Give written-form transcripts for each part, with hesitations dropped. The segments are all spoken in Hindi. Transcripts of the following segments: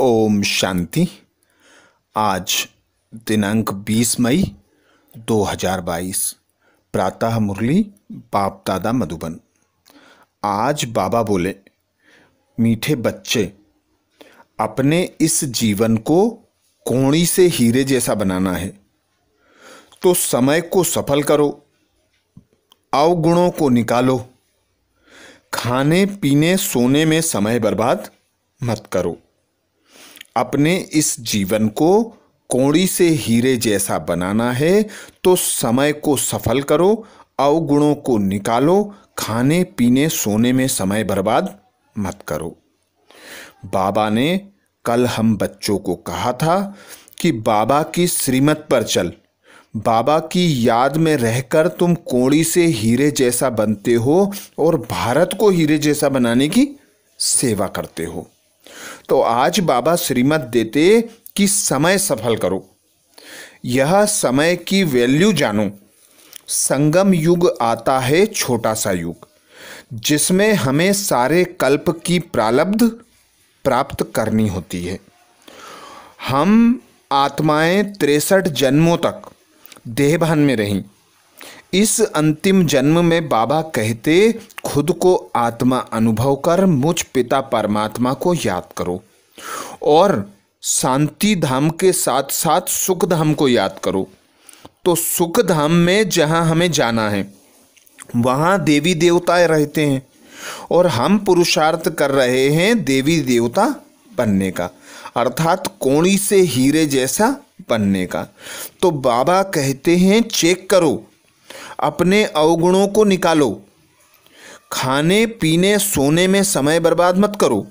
ओम शांति। आज दिनांक 20 मई 2022 प्रातः मुरली बाप दादा मधुबन। आज बाबा बोले, मीठे बच्चे, अपने इस जीवन को कोड़ी से हीरे जैसा बनाना है तो समय को सफल करो, अवगुणों को निकालो, खाने पीने सोने में समय बर्बाद मत करो। अपने इस जीवन को कोड़ी से हीरे जैसा बनाना है तो समय को सफल करो, अवगुणों को निकालो, खाने पीने सोने में समय बर्बाद मत करो। बाबा ने कल हम बच्चों को कहा था कि बाबा की श्रीमत पर चल, बाबा की याद में रहकर तुम कोड़ी से हीरे जैसा बनते हो और भारत को हीरे जैसा बनाने की सेवा करते हो। तो आज बाबा श्रीमत देते कि समय सफल करो, यह समय की वैल्यू जानो। संगम युग आता है, छोटा सा युग, जिसमें हमें सारे कल्प की प्रारब्ध प्राप्त करनी होती है। हम आत्माएं 63 जन्मों तक देहभान में रहीं। इस अंतिम जन्म में बाबा कहते, खुद को आत्मा अनुभव कर मुझ पिता परमात्मा को याद करो और शांति धाम के साथ साथ सुख धाम को याद करो। तो सुख धाम में जहाँ हमें जाना है वहाँ देवी देवताएं रहते हैं और हम पुरुषार्थ कर रहे हैं देवी देवता बनने का, अर्थात कोड़ी से हीरे जैसा बनने का। तो बाबा कहते हैं, चेक करो, अपने अवगुणों को निकालो, खाने पीने सोने में समय बर्बाद मत करो।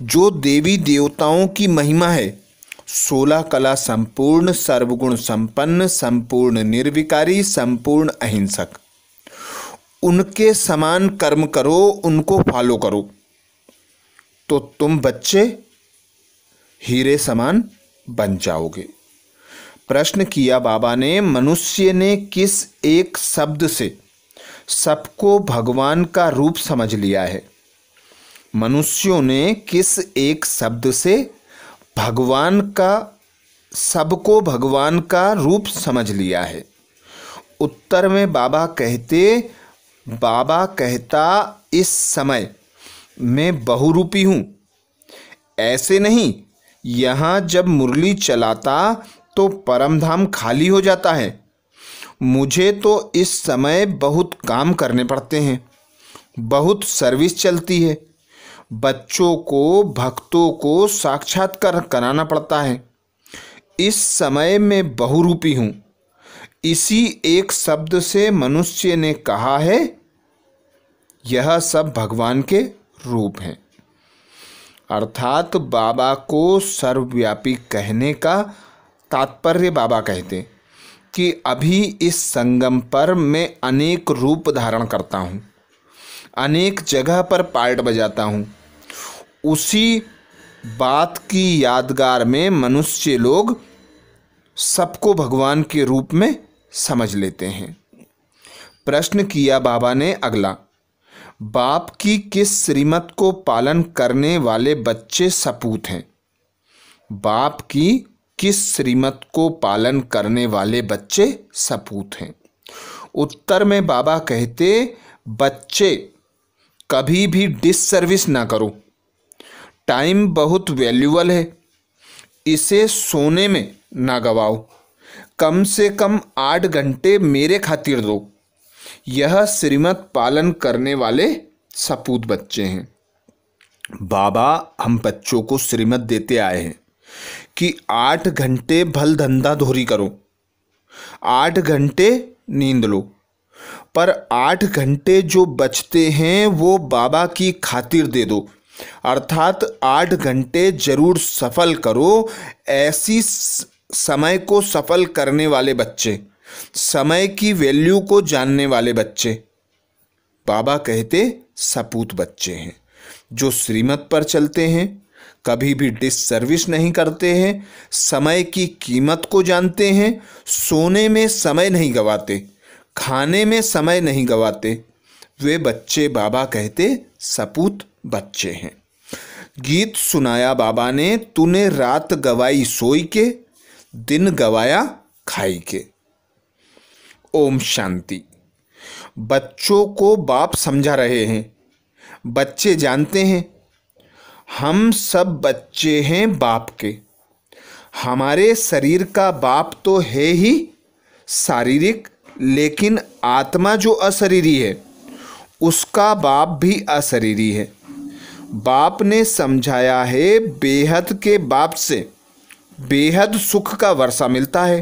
जो देवी देवताओं की महिमा है, 16 कला संपूर्ण, सर्वगुण संपन्न, संपूर्ण निर्विकारी, संपूर्ण अहिंसक, उनके समान कर्म करो, उनको फॉलो करो तो तुम बच्चे हीरे समान बन जाओगे। प्रश्न किया बाबा ने, मनुष्य ने किस एक शब्द से सबको भगवान का रूप समझ लिया है? मनुष्यों ने किस एक शब्द से भगवान का, सबको भगवान का रूप समझ लिया है? उत्तर में बाबा कहता, इस समय मैं बहुरूपी हूँ। ऐसे नहीं, यहाँ जब मुरली चलाता तो परमधाम खाली हो जाता है। मुझे तो इस समय बहुत काम करने पड़ते हैं, बहुत सर्विस चलती है, बच्चों को भक्तों को साक्षात्कार कराना पड़ता है। इस समय मैं बहुरूपी हूँ। इसी एक शब्द से मनुष्य ने कहा है, यह सब भगवान के रूप हैं। अर्थात बाबा को सर्वव्यापी कहने का तात्पर्य बाबा कहते कि अभी इस संगम पर मैं अनेक रूप धारण करता हूँ, अनेक जगह पर पार्ट बजाता हूँ। उसी बात की यादगार में मनुष्य लोग सबको भगवान के रूप में समझ लेते हैं। प्रश्न किया बाबा ने अगला, बाप की किस श्रीमत को पालन करने वाले बच्चे सपूत हैं? बाप की किस श्रीमत को पालन करने वाले बच्चे सपूत हैं? उत्तर में बाबा कहते, बच्चे कभी भी डिससर्विस ना करो। टाइम बहुत वैल्यूबल है, इसे सोने में ना गवाओ। कम से कम 8 घंटे मेरे खातिर दो। यह श्रीमत पालन करने वाले सपूत बच्चे हैं। बाबा हम बच्चों को श्रीमत देते आए हैं कि 8 घंटे भल धंधा धोरी करो, 8 घंटे नींद लो, पर 8 घंटे जो बचते हैं वो बाबा की खातिर दे दो, अर्थात 8 घंटे जरूर सफल करो। ऐसी समय को सफल करने वाले बच्चे, समय की वैल्यू को जानने वाले बच्चे बाबा कहते सपूत बच्चे हैं, जो श्रीमत पर चलते हैं, कभी भी डिससर्विस नहीं करते हैं, समय की कीमत को जानते हैं, सोने में समय नहीं गवाते, खाने में समय नहीं गवाते। वे बच्चे बाबा कहते सपूत बच्चे हैं। गीत सुनाया बाबा ने, तूने रात गवाई सोई के, दिन गवाया खाई के। ओम शांति। बच्चों को बाप समझा रहे हैं। बच्चे जानते हैं हम सब बच्चे हैं बाप के। हमारे शरीर का बाप तो है ही शारीरिक, लेकिन आत्मा जो अशरीरी है उसका बाप भी अशरीरी है। बाप ने समझाया है बेहद के बाप से बेहद सुख का वर्षा मिलता है।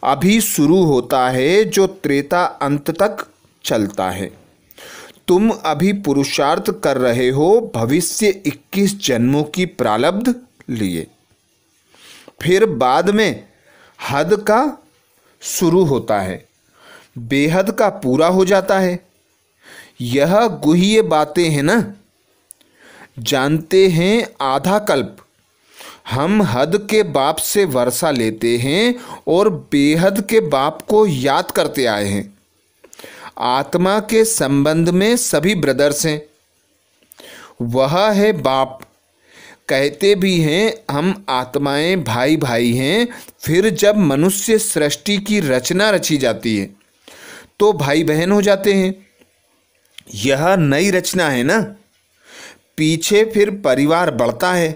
अभी शुरू होता है जो त्रेता अंत तक चलता है। तुम अभी पुरुषार्थ कर रहे हो भविष्य 21 जन्मों की प्रारब्ध लिए। फिर बाद में हद का शुरू होता है, बेहद का पूरा हो जाता है। यह गुह्य बातें हैं ना। जानते हैं आधा कल्प हम हद के बाप से वर्षा लेते हैं और बेहद के बाप को याद करते आए हैं। आत्मा के संबंध में सभी ब्रदर्स हैं। वह है बाप। कहते भी हैं हम आत्माएं भाई भाई हैं। फिर जब मनुष्य सृष्टि की रचना रची जाती है तो भाई बहन हो जाते हैं। यह नई रचना है ना। पीछे फिर परिवार बढ़ता है।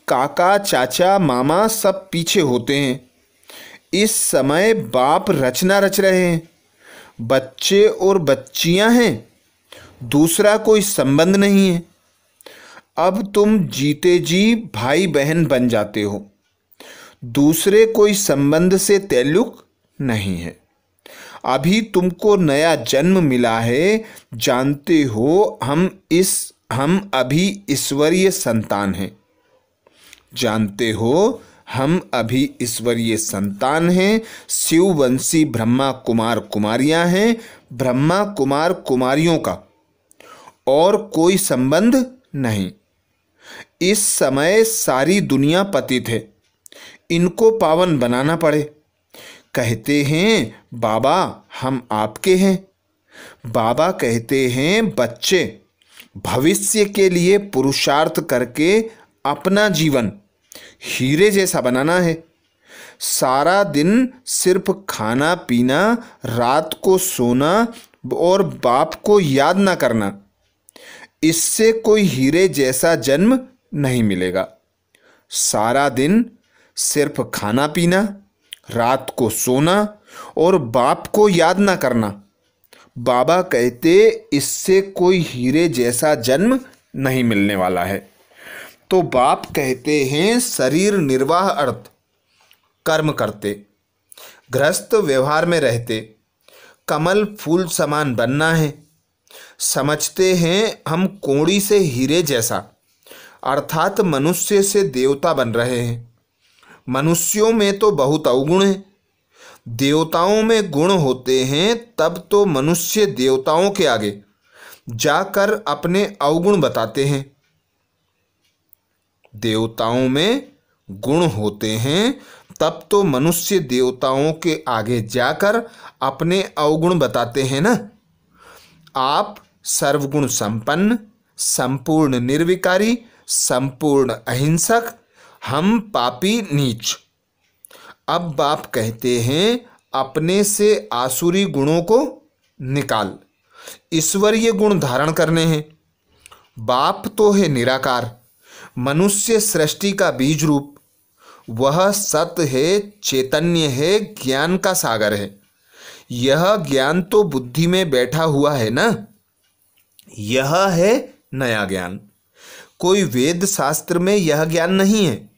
काका चाचा मामा सब पीछे होते हैं। इस समय बाप रचना रच रहे हैं। बच्चे और बच्चियां हैं, दूसरा कोई संबंध नहीं है। अब तुम जीते जी भाई बहन बन जाते हो। दूसरे कोई संबंध से ताल्लुक नहीं है। अभी तुमको नया जन्म मिला है। जानते हो हम अभी ईश्वरीय संतान हैं। जानते हो हम अभी ईश्वरीय संतान हैं। शिववंशी ब्रह्मा कुमार कुमारियां हैं। ब्रह्मा कुमार कुमारियों का और कोई संबंध नहीं। इस समय सारी दुनिया पतित है। इनको पावन बनाना पड़े। कहते हैं बाबा हम आपके हैं। बाबा कहते हैं बच्चे भविष्य के लिए पुरुषार्थ करके अपना जीवन हीरे जैसा बनाना है। सारा दिन सिर्फ खाना पीना, रात को सोना और बाप को याद ना करना, इससे कोई हीरे जैसा जन्म नहीं मिलेगा। सारा दिन सिर्फ खाना पीना, रात को सोना और बाप को याद ना करना, बाबा कहते इससे कोई हीरे जैसा जन्म नहीं मिलने वाला है। तो बाप कहते हैं शरीर निर्वाह अर्थ कर्म करते, गृहस्थ व्यवहार में रहते, कमल फूल समान बनना है। समझते हैं हम कोड़ी से हीरे जैसा, अर्थात मनुष्य से देवता बन रहे हैं। मनुष्यों में तो बहुत अवगुण हैं। देवताओं में गुण होते हैं, तब तो मनुष्य देवताओं के आगे जाकर अपने अवगुण बताते हैं। देवताओं में गुण होते हैं, तब तो मनुष्य देवताओं के आगे जाकर अपने अवगुण बताते हैं ना। आप सर्वगुण संपन्न, संपूर्ण निर्विकारी, संपूर्ण अहिंसक, हम पापी नीच। अब बाप कहते हैं अपने से आसुरी गुणों को निकाल, ईश्वरीय गुण धारण करने हैं। बाप तो है निराकार, मनुष्य सृष्टि का बीज रूप। वह सत है, चैतन्य है, ज्ञान का सागर है। यह ज्ञान तो बुद्धि में बैठा हुआ है ना। यह है नया ज्ञान। कोई वेद शास्त्र में यह ज्ञान नहीं है।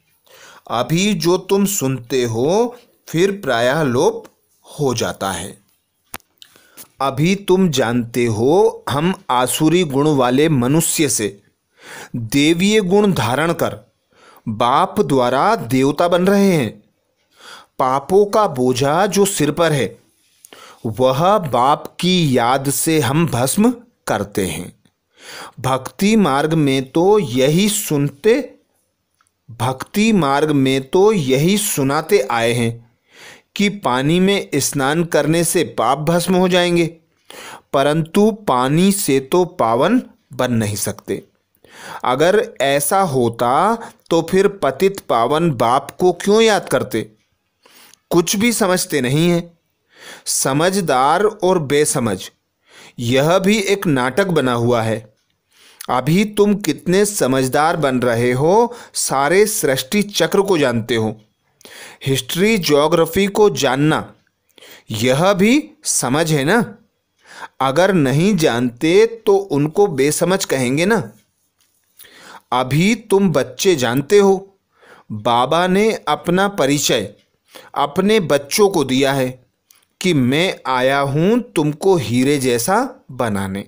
अभी जो तुम सुनते हो फिर प्रायः लोप हो जाता है। अभी तुम जानते हो हम आसुरी गुण वाले मनुष्य से देवीय गुण धारण कर बाप द्वारा देवता बन रहे हैं। पापों का बोझा जो सिर पर है वह बाप की याद से हम भस्म करते हैं। भक्ति मार्ग में तो यही सुनाते आए हैं कि पानी में स्नान करने से पाप भस्म हो जाएंगे, परंतु पानी से तो पावन बन नहीं सकते। अगर ऐसा होता तो फिर पतित पावन बाप को क्यों याद करते? कुछ भी समझते नहीं है। समझदार और बेसमझ, यह भी एक नाटक बना हुआ है। अभी तुम कितने समझदार बन रहे हो, सारे सृष्टि चक्र को जानते हो। हिस्ट्री ज्योग्राफी को जानना यह भी समझ है ना। अगर नहीं जानते तो उनको बेसमझ कहेंगे ना। अभी तुम बच्चे जानते हो, बाबा ने अपना परिचय अपने बच्चों को दिया है कि मैं आया हूं तुमको हीरे जैसा बनाने।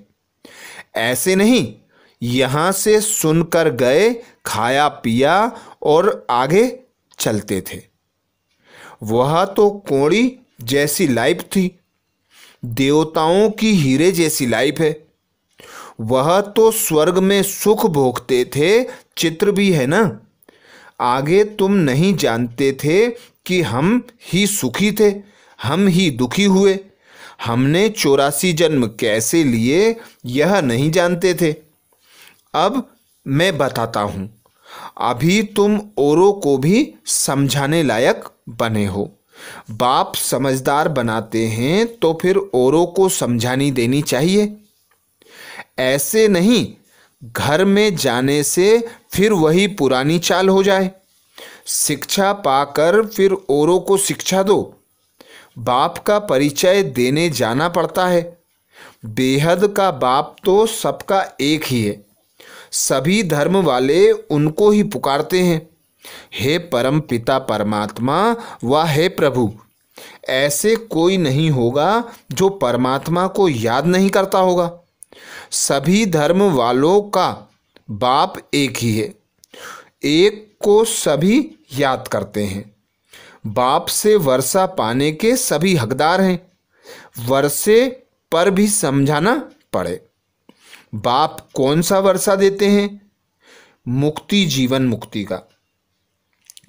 ऐसे नहीं, यहां से सुनकर गए, खाया पिया और आगे चलते थे। वह तो कौड़ी जैसी लाइफ थी, देवताओं की हीरे जैसी लाइफ है। वह तो स्वर्ग में सुख भोगते थे, चित्र भी है ना। आगे तुम नहीं जानते थे कि हम ही सुखी थे, हम ही दुखी हुए। हमने 84 जन्म कैसे लिए यह नहीं जानते थे। अब मैं बताता हूं। अभी तुम औरों को भी समझाने लायक बने हो। बाप समझदार बनाते हैं तो फिर औरों को समझानी देनी चाहिए। ऐसे नहीं घर में जाने से फिर वही पुरानी चाल हो जाए। शिक्षा पाकर फिर औरों को शिक्षा दो। बाप का परिचय देने जाना पड़ता है। बेहद का बाप तो सबका एक ही है। सभी धर्म वाले उनको ही पुकारते हैं, हे परम पिता परमात्मा व हे प्रभु। ऐसे कोई नहीं होगा जो परमात्मा को याद नहीं करता होगा। सभी धर्म वालों का बाप एक ही है, एक को सभी याद करते हैं। बाप से वर्षा पाने के सभी हकदार हैं, वर्षे पर भी समझाना पड़े। बाप कौन सा वर्षा देते हैं? मुक्ति, जीवन मुक्ति का।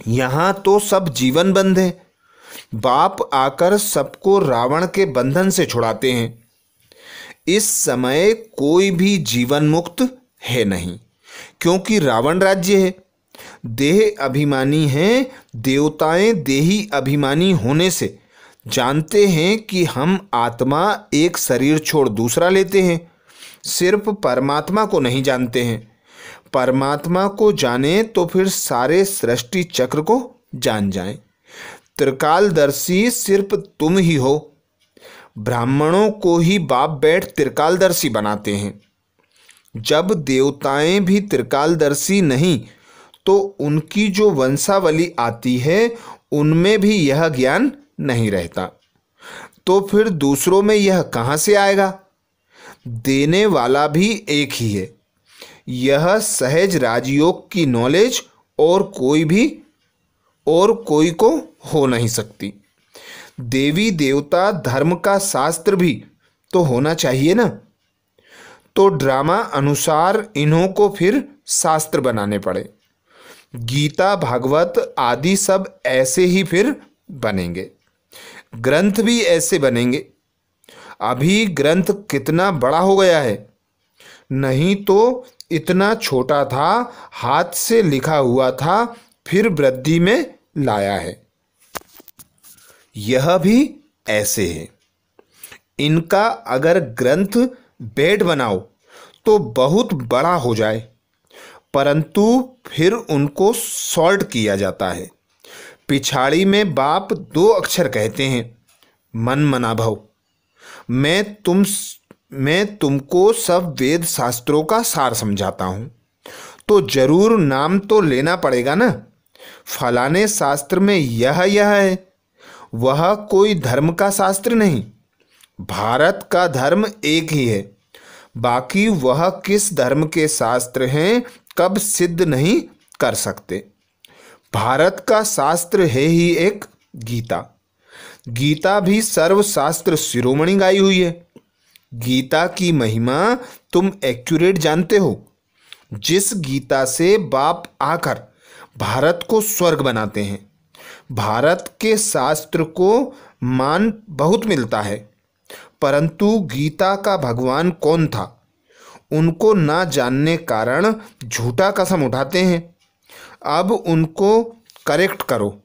यहाँ तो सब जीवन बंद है। बाप आकर सबको रावण के बंधन से छुड़ाते हैं। इस समय कोई भी जीवन मुक्त है नहीं, क्योंकि रावण राज्य है। देह अभिमानी हैं। देवताएं देही अभिमानी होने से जानते हैं कि हम आत्मा एक शरीर छोड़ दूसरा लेते हैं। सिर्फ परमात्मा को नहीं जानते हैं। परमात्मा को जाने तो फिर सारे सृष्टि चक्र को जान जाएं। त्रिकालदर्शी सिर्फ तुम ही हो। ब्राह्मणों को ही बाप बैठ त्रिकालदर्शी बनाते हैं। जब देवताएं भी त्रिकालदर्शी नहीं तो उनकी जो वंशावली आती है उनमें भी यह ज्ञान नहीं रहता। तो फिर दूसरों में यह कहाँ से आएगा? देने वाला भी एक ही है। यह सहज राजयोग की नॉलेज और कोई को हो नहीं सकती। देवी देवता धर्म का शास्त्र भी तो होना चाहिए ना। तो ड्रामा अनुसार इन्हों को फिर शास्त्र बनाने पड़े। गीता भागवत आदि सब ऐसे ही फिर बनेंगे। ग्रंथ भी ऐसे बनेंगे। अभी ग्रंथ कितना बड़ा हो गया है, नहीं तो इतना छोटा था, हाथ से लिखा हुआ था, फिर वृद्धि में लाया है। यह भी ऐसे है। इनका अगर ग्रंथ बेड बनाओ तो बहुत बड़ा हो जाए, परंतु फिर उनको सॉल्ट किया जाता है। पिछाड़ी में बाप 2 अक्षर कहते हैं, मन मना भव। मैं तुमको सब वेद शास्त्रों का सार समझाता हूँ, तो जरूर नाम तो लेना पड़ेगा ना। फलाने शास्त्र में यह है। वह कोई धर्म का शास्त्र नहीं। भारत का धर्म एक ही है। बाकी वह किस धर्म के शास्त्र हैं कब सिद्ध नहीं कर सकते। भारत का शास्त्र है ही एक गीता। गीता भी सर्वशास्त्र शिरोमणि गाई हुई है। गीता की महिमा तुम एक्यूरेट जानते हो। जिस गीता से बाप आकर भारत को स्वर्ग बनाते हैं। भारत के शास्त्र को मान बहुत मिलता है, परंतु गीता का भगवान कौन था उनको ना जानने कारण झूठा कसम उठाते हैं। अब उनको करेक्ट करो।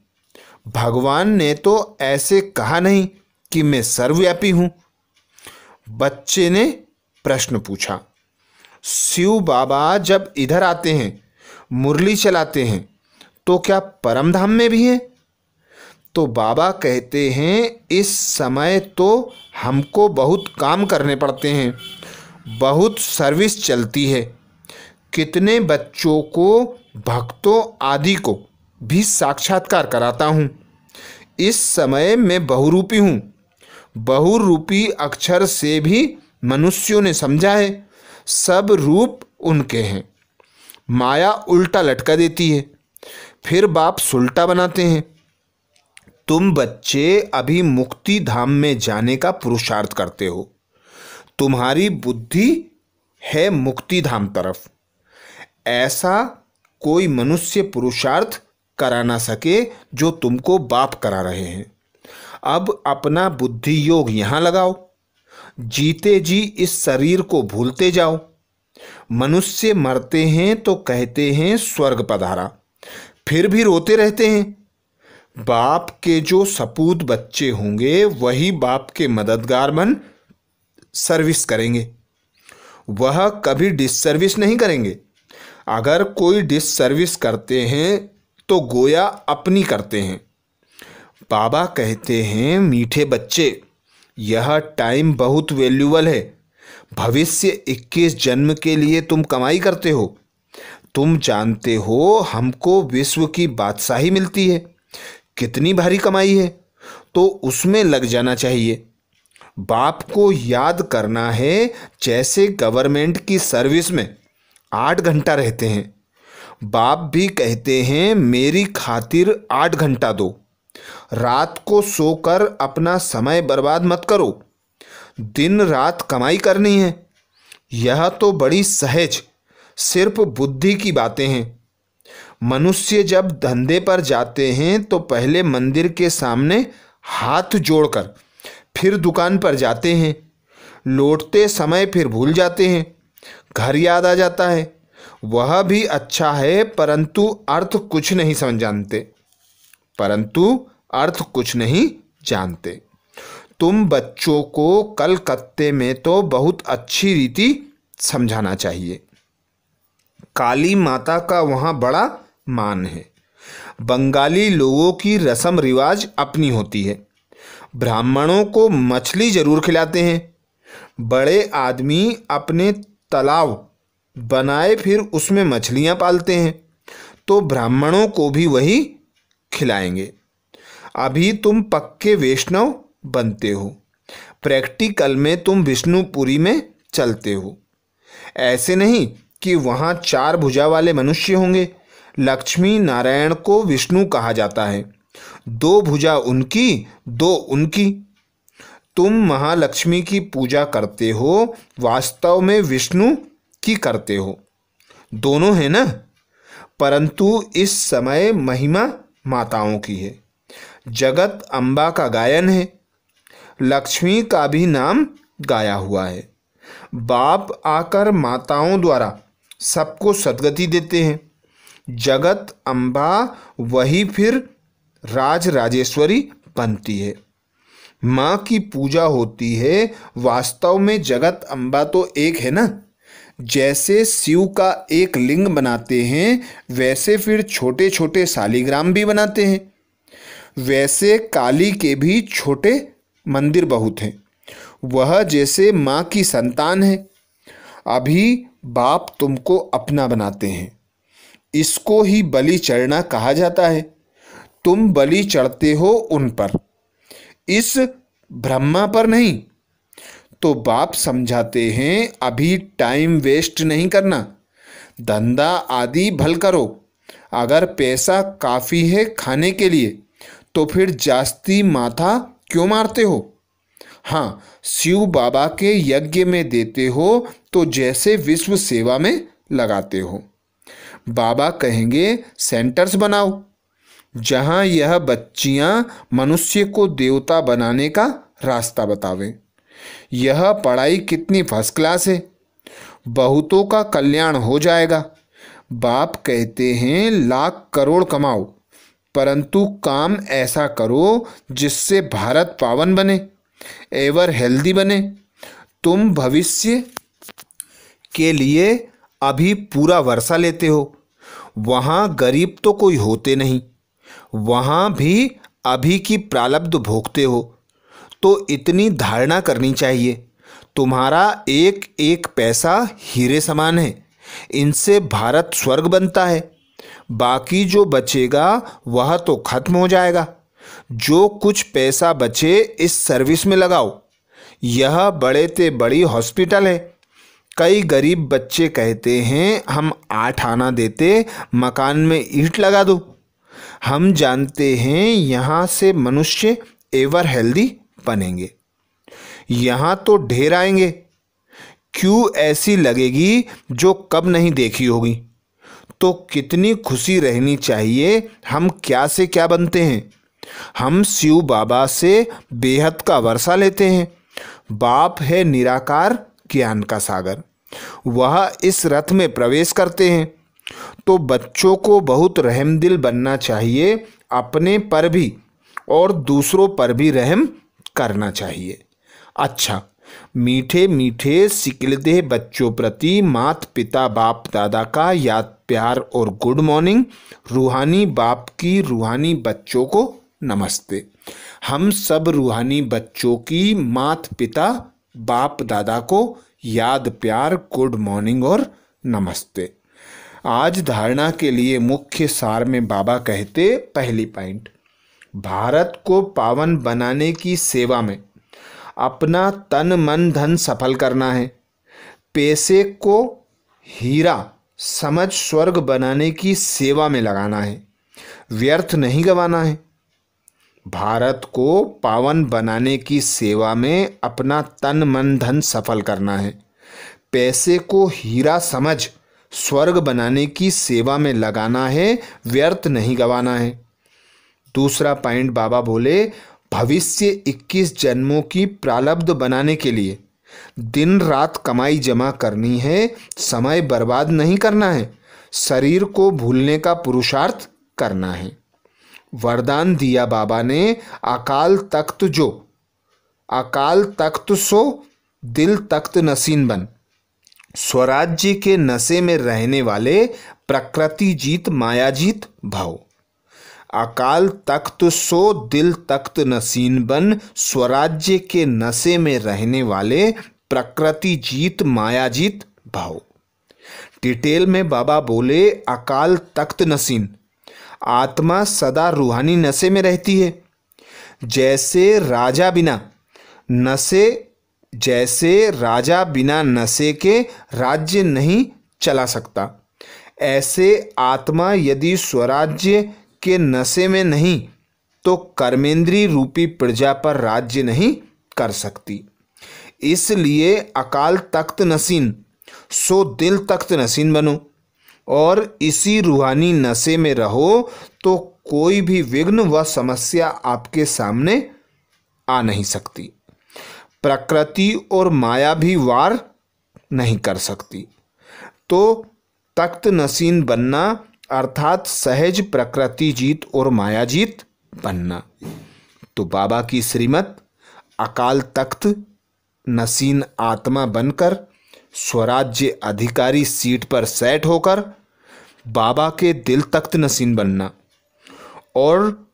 भगवान ने तो ऐसे कहा नहीं कि मैं सर्वव्यापी हूँ। बच्चे ने प्रश्न पूछा। शिव बाबा जब इधर आते हैं, मुरली चलाते हैं, तो क्या परमधाम में भी हैं? तो बाबा कहते हैं, इस समय तो हमको बहुत काम करने पड़ते हैं, बहुत सर्विस चलती है। कितने बच्चों को, भक्तों आदि को भी साक्षात्कार कराता हूँ। इस समय मैं बहुरूपी हूँ। बहुरूपी अक्षर से भी मनुष्यों ने समझा है। सब रूप उनके हैं। माया उल्टा लटका देती है, फिर बाप सुलटा बनाते हैं। तुम बच्चे अभी मुक्ति धाम में जाने का पुरुषार्थ करते हो। तुम्हारी बुद्धि है मुक्ति धाम तरफ। ऐसा कोई मनुष्य पुरुषार्थ करा ना सके जो तुमको बाप करा रहे हैं। अब अपना बुद्धि योग यहाँ लगाओ। जीते जी इस शरीर को भूलते जाओ। मनुष्य मरते हैं तो कहते हैं स्वर्ग पधारा, फिर भी रोते रहते हैं। बाप के जो सपूत बच्चे होंगे वही बाप के मददगार बन सर्विस करेंगे। वह कभी डिससर्विस नहीं करेंगे। अगर कोई डिससर्विस करते हैं तो गोया अपनी करते हैं। बाबा कहते हैं, मीठे बच्चे, यह टाइम बहुत वैल्यूबल है। भविष्य 21 जन्म के लिए तुम कमाई करते हो। तुम जानते हो हमको विश्व की बादशाही मिलती है। कितनी भारी कमाई है, तो उसमें लग जाना चाहिए। बाप को याद करना है। जैसे गवर्नमेंट की सर्विस में 8 घंटा रहते हैं, बाप भी कहते हैं मेरी खातिर 8 घंटा दो। रात को सोकर अपना समय बर्बाद मत करो। दिन रात कमाई करनी है। यह तो बड़ी सहज, सिर्फ बुद्धि की बातें हैं। मनुष्य जब धंधे पर जाते हैं तो पहले मंदिर के सामने हाथ जोड़कर फिर दुकान पर जाते हैं। लौटते समय फिर भूल जाते हैं। घर याद आ जाता है। वह भी अच्छा है, परंतु अर्थ कुछ नहीं जानते। तुम बच्चों को कलकत्ते में तो बहुत अच्छी रीति समझाना चाहिए। काली माता का वहाँ बड़ा मान है। बंगाली लोगों की रस्म रिवाज अपनी होती है। ब्राह्मणों को मछली जरूर खिलाते हैं। बड़े आदमी अपने तालाब बनाए फिर उसमें मछलियाँ पालते हैं, तो ब्राह्मणों को भी वही खिलाएंगे। अभी तुम पक्के वैष्णव बनते हो। प्रैक्टिकल में तुम विष्णुपुरी में चलते हो। ऐसे नहीं कि वहाँ 4 भुजा वाले मनुष्य होंगे। लक्ष्मी नारायण को विष्णु कहा जाता है। 2 भुजा उनकी, 2 उनकी। तुम महालक्ष्मी की पूजा करते हो, वास्तव में विष्णु की करते हो। दोनों है ना। परंतु इस समय महिमा माताओं की है। जगत अम्बा का गायन है। लक्ष्मी का भी नाम गाया हुआ है। बाप आकर माताओं द्वारा सबको सद्गति देते हैं। जगत अम्बा वही फिर राज राजेश्वरी बनती है। माँ की पूजा होती है। वास्तव में जगत अम्बा तो एक है ना। जैसे शिव का एक लिंग बनाते हैं, वैसे फिर छोटे छोटे शालिग्राम भी बनाते हैं। वैसे काली के भी छोटे मंदिर बहुत हैं। वह जैसे माँ की संतान है। अभी बाप तुमको अपना बनाते हैं। इसको ही बलि चढ़ना कहा जाता है। तुम बलि चढ़ते हो उन पर, इस ब्रह्मा पर नहीं। तो बाप समझाते हैं, अभी टाइम वेस्ट नहीं करना। धंधा आदि भल करो। अगर पैसा काफ़ी है खाने के लिए तो फिर जास्ती माथा क्यों मारते हो। हाँ, शिव बाबा के यज्ञ में देते हो तो जैसे विश्व सेवा में लगाते हो। बाबा कहेंगे सेंटर्स बनाओ, जहाँ यह बच्चियाँ मनुष्य को देवता बनाने का रास्ता बतावें। यह पढ़ाई कितनी फर्स्ट क्लास है। बहुतों का कल्याण हो जाएगा। बाप कहते हैं लाख करोड़ कमाओ, परंतु काम ऐसा करो जिससे भारत पावन बने, एवर हेल्दी बने। तुम भविष्य के लिए अभी पूरा वर्षा लेते हो, वहाँ गरीब तो कोई होते नहीं, वहाँ भी अभी की प्रारब्ध भोगते हो। तो इतनी धारणा करनी चाहिए, तुम्हारा एक एक पैसा हीरे समान है, इनसे भारत स्वर्ग बनता है। बाकी जो बचेगा वह तो खत्म हो जाएगा। जो कुछ पैसा बचे इस सर्विस में लगाओ। यह बड़े से बड़ी हॉस्पिटल है। कई गरीब बच्चे कहते हैं हम 8 आना देते मकान में ईंट लगा दो। हम जानते हैं यहाँ से मनुष्य एवर हेल्दी बनेंगे। यहाँ तो ढेर आएंगे, क्यों ऐसी लगेगी जो कब नहीं देखी होगी। तो कितनी खुशी रहनी चाहिए। हम क्या से क्या बनते हैं। हम शिव बाबा से बेहद का वर्षा लेते हैं। बाप है निराकार ज्ञान का सागर, वह इस रथ में प्रवेश करते हैं। तो बच्चों को बहुत रहमदिल बनना चाहिए, अपने पर भी और दूसरों पर भी रहम करना चाहिए। अच्छा, मीठे मीठे सिकलदे बच्चों प्रति मात पिता बाप दादा का याद प्यार और गुड मॉर्निंग। रूहानी बाप की रूहानी बच्चों को नमस्ते। हम सब रूहानी बच्चों की मात पिता बाप दादा को याद प्यार गुड मॉर्निंग और नमस्ते। आज धारणा के लिए मुख्य सार में बाबा कहते, पहली पॉइंट, भारत को पावन बनाने की सेवा में अपना तन मन धन सफल करना है। पैसे को हीरा समझ स्वर्ग बनाने की सेवा में लगाना है, व्यर्थ नहीं गंवाना है। भारत को पावन बनाने की सेवा में अपना तन मन धन सफल करना है। पैसे को हीरा समझ स्वर्ग बनाने की सेवा में लगाना है, व्यर्थ नहीं गंवाना है। दूसरा पॉइंट बाबा बोले, भविष्य 21 जन्मों की प्रारब्ध बनाने के लिए दिन रात कमाई जमा करनी है, समय बर्बाद नहीं करना है, शरीर को भूलने का पुरुषार्थ करना है। वरदान दिया बाबा ने, अकाल तख्त सो दिल तख्त नसीन बन। स्वराज्य के नशे में रहने वाले प्रकृति जीत माया जीत भव। अकाल तख्त सो दिल तख्त नसीन बन। स्वराज्य के नशे में रहने वाले प्रकृति जीत माया जीत भव। डिटेल में बाबा बोले, अकाल तख्त नसीन, आत्मा सदा रूहानी नशे में रहती है। जैसे राजा बिना नशे के राज्य नहीं चला सकता, ऐसे आत्मा यदि स्वराज्य के नशे में नहीं तो कर्मेंद्री रूपी प्रजा पर राज्य नहीं कर सकती। इसलिए अकाल तख्त नसीन सो दिल तख्त नसीन बनो और इसी रूहानी नशे में रहो, तो कोई भी विघ्न व समस्या आपके सामने आ नहीं सकती। प्रकृति और माया भी वार नहीं कर सकती। तो तख्त नसीन बनना अर्थात सहज प्रकृति जीत और माया जीत बनना। तो बाबा की श्रीमत, अकाल तख्त नसीन आत्मा बनकर स्वराज्य अधिकारी सीट पर सेट होकर बाबा के दिल तख्त नसीन बनना और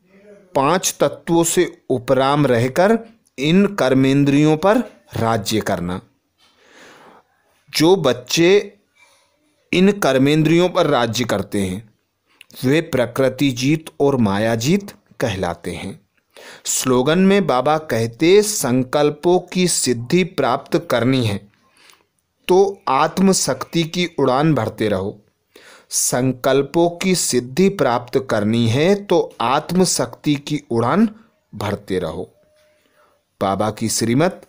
5 तत्वों से उपराम रहकर इन कर्मेंद्रियों पर राज्य करना। जो बच्चे इन कर्मेंद्रियों पर राज्य करते हैं वे प्रकृति जीत और माया जीत कहलाते हैं। स्लोगन में बाबा कहते, संकल्पों की सिद्धि प्राप्त करनी है तो आत्मशक्ति की उड़ान भरते रहो। संकल्पों की सिद्धि प्राप्त करनी है तो आत्मशक्ति की उड़ान भरते रहो। बाबा की श्रीमत,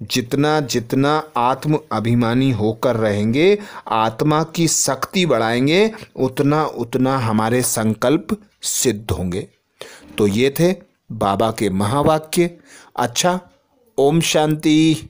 जितना जितना आत्म अभिमानी होकर रहेंगे, आत्मा की शक्ति बढ़ाएंगे, उतना उतना हमारे संकल्प सिद्ध होंगे। तो ये थे बाबा के महावाक्य। अच्छा, ओम शांति।